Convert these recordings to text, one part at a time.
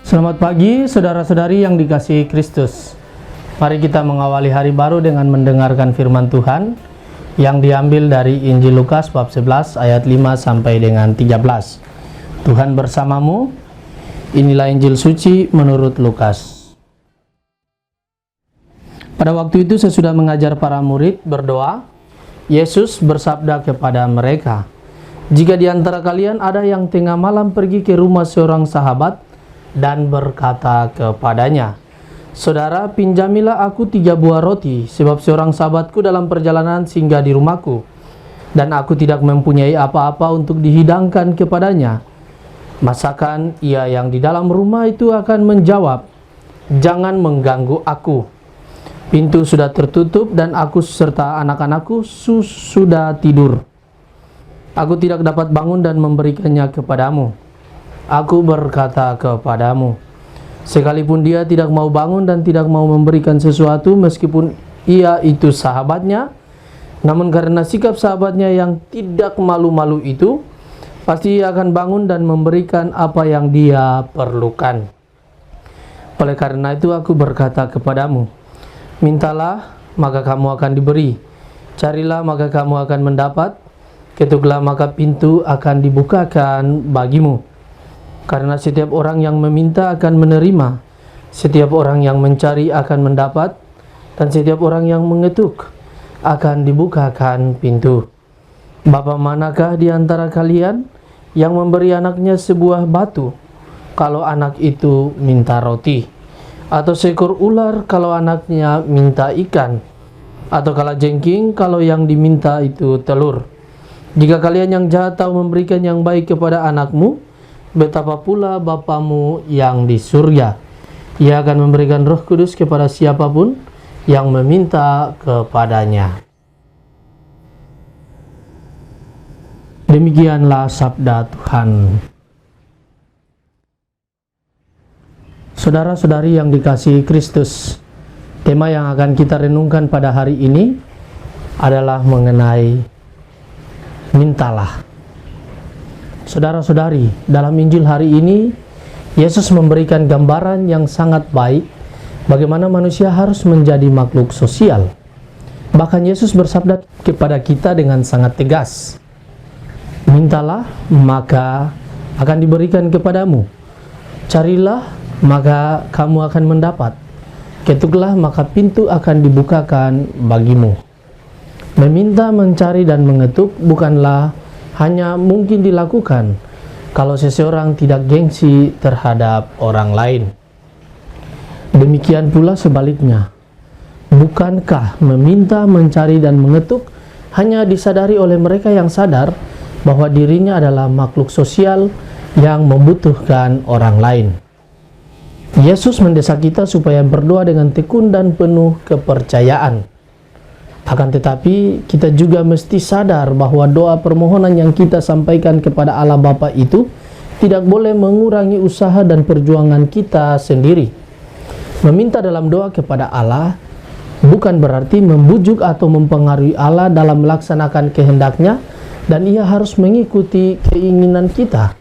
Selamat pagi saudara-saudari yang dikasihi Kristus. Mari kita mengawali hari baru dengan mendengarkan firman Tuhan yang diambil dari Injil Lukas bab 11 ayat 5 sampai dengan 13. Tuhan bersamamu. Inilah Injil suci menurut Lukas. Pada waktu itu sesudah mengajar para murid berdoa, Yesus bersabda kepada mereka, "Jika di antara kalian ada yang tengah malam pergi ke rumah seorang sahabat dan berkata kepadanya, 'Saudara, pinjamilah aku 3 buah roti, sebab seorang sahabatku dalam perjalanan singgah di rumahku, dan aku tidak mempunyai apa-apa untuk dihidangkan kepadanya.' Masakan ia yang di dalam rumah itu akan menjawab, 'Jangan mengganggu aku. Pintu sudah tertutup dan aku serta anak-anakku sudah tidur. Aku tidak dapat bangun dan memberikannya kepadamu.' Aku berkata kepadamu, sekalipun dia tidak mau bangun dan tidak mau memberikan sesuatu meskipun ia itu sahabatnya, namun karena sikap sahabatnya yang tidak malu-malu itu, pasti ia akan bangun dan memberikan apa yang dia perlukan. Oleh karena itu aku berkata kepadamu, mintalah maka kamu akan diberi, carilah maka kamu akan mendapat, ketuklah maka pintu akan dibukakan bagimu. Karena setiap orang yang meminta akan menerima, setiap orang yang mencari akan mendapat, dan setiap orang yang mengetuk akan dibukakan pintu. Bapa manakah di antara kalian yang memberi anaknya sebuah batu kalau anak itu minta roti? Atau seekor ular kalau anaknya minta ikan? Atau kalajengking kalau yang diminta itu telur? Jika kalian yang jahat tahu memberikan yang baik kepada anakmu, betapa pula Bapamu yang di surga. Ia akan memberikan Roh Kudus kepada siapapun yang meminta kepadanya." Demikianlah sabda Tuhan. Saudara-saudari yang dikasihi Kristus, tema yang akan kita renungkan pada hari ini adalah mengenai mintalah. Saudara-saudari, dalam Injil hari ini, Yesus memberikan gambaran yang sangat baik bagaimana manusia harus menjadi makhluk sosial. Bahkan Yesus bersabda kepada kita dengan sangat tegas, "Mintalah, maka akan diberikan kepadamu. Carilah, maka kamu akan mendapat. Ketuklah, maka pintu akan dibukakan bagimu." Meminta, mencari, dan mengetuk bukanlah hanya mungkin dilakukan kalau seseorang tidak gengsi terhadap orang lain. Demikian pula sebaliknya. Bukankah meminta, mencari, dan mengetuk hanya disadari oleh mereka yang sadar bahwa dirinya adalah makhluk sosial yang membutuhkan orang lain? Yesus mendesak kita supaya berdoa dengan tekun dan penuh kepercayaan. Akan tetapi kita juga mesti sadar bahwa doa permohonan yang kita sampaikan kepada Allah Bapa itu tidak boleh mengurangi usaha dan perjuangan kita sendiri. Meminta dalam doa kepada Allah bukan berarti membujuk atau mempengaruhi Allah dalam melaksanakan kehendaknya, dan ia harus mengikuti keinginan kita.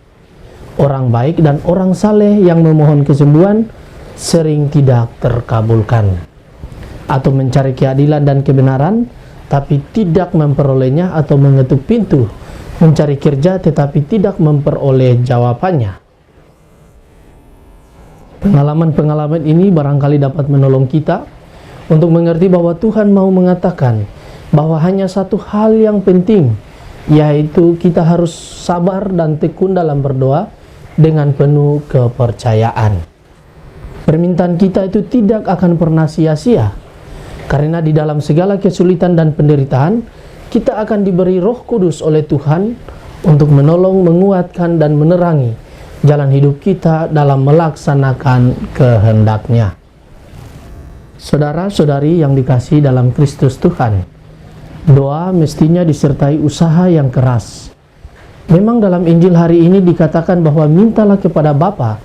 Orang baik dan orang saleh yang memohon kesembuhan sering tidak terkabulkan, atau mencari keadilan dan kebenaran tapi tidak memperolehnya, atau mengetuk pintu, mencari kerja tetapi tidak memperoleh jawabannya. Pengalaman-pengalaman ini barangkali dapat menolong kita untuk mengerti bahwa Tuhan mau mengatakan bahwa hanya satu hal yang penting, yaitu kita harus sabar dan tekun dalam berdoa dengan penuh kepercayaan. Permintaan kita itu tidak akan pernah sia-sia, karena di dalam segala kesulitan dan penderitaan, kita akan diberi Roh Kudus oleh Tuhan untuk menolong, menguatkan, dan menerangi jalan hidup kita dalam melaksanakan kehendak-Nya. Saudara-saudari yang dikasihi dalam Kristus Tuhan, doa mestinya disertai usaha yang keras. Memang dalam Injil hari ini dikatakan bahwa mintalah kepada Bapa,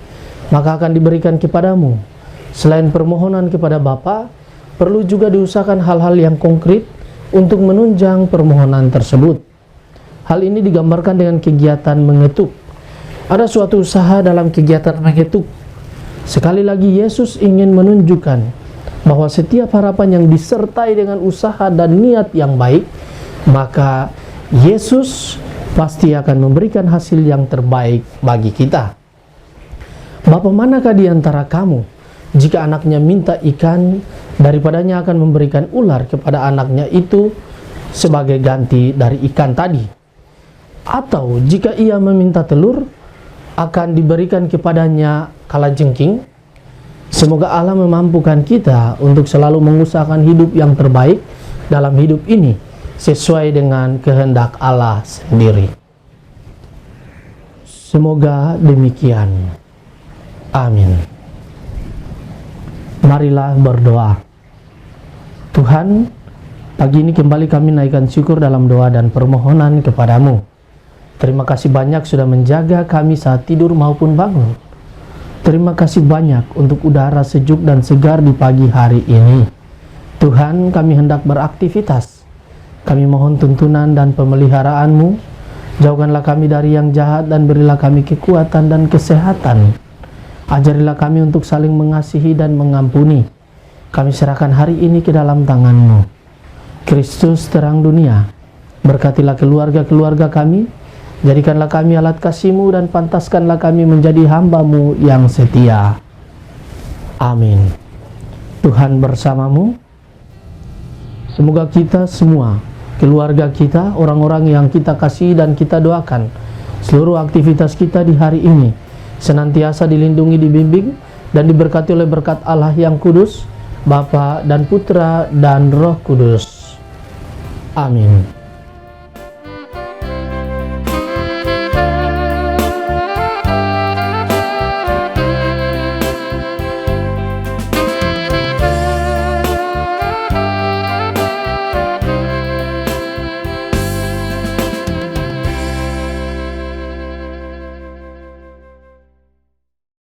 maka akan diberikan kepadamu. Selain permohonan kepada Bapa, perlu juga diusahakan hal-hal yang konkret untuk menunjang permohonan tersebut. Hal ini digambarkan dengan kegiatan mengetuk. Ada suatu usaha dalam kegiatan mengetuk. Sekali lagi Yesus ingin menunjukkan bahwa setiap harapan yang disertai dengan usaha dan niat yang baik, maka Yesus pasti akan memberikan hasil yang terbaik bagi kita. Bapa manakah di antara kamu, jika anaknya minta ikan, daripadanya akan memberikan ular kepada anaknya itu sebagai ganti dari ikan tadi? Atau jika ia meminta telur, akan diberikan kepadanya kalajengking? Semoga Allah memampukan kita untuk selalu mengusahakan hidup yang terbaik dalam hidup ini, sesuai dengan kehendak Allah sendiri. Semoga demikian. Amin. Marilah berdoa. Tuhan, pagi ini kembali kami naikkan syukur dalam doa dan permohonan kepadamu. Terima kasih banyak sudah menjaga kami saat tidur maupun bangun. Terima kasih banyak untuk udara sejuk dan segar di pagi hari ini. Tuhan, kami hendak beraktivitas. Kami mohon tuntunan dan pemeliharaanmu. Jauhkanlah kami dari yang jahat dan berilah kami kekuatan dan kesehatan. Ajarilah kami untuk saling mengasihi dan mengampuni. Kami serahkan hari ini ke dalam tangan-Mu. Kristus terang dunia, berkatilah keluarga-keluarga kami, jadikanlah kami alat kasih-Mu dan pantaskanlah kami menjadi hamba-Mu yang setia. Amin. Tuhan bersamamu. Semoga kita semua, keluarga kita, orang-orang yang kita kasih dan kita doakan, seluruh aktivitas kita di hari ini senantiasa dilindungi, dibimbing, dan diberkati oleh berkat Allah yang kudus, Bapa dan Putra dan Roh Kudus. Amin.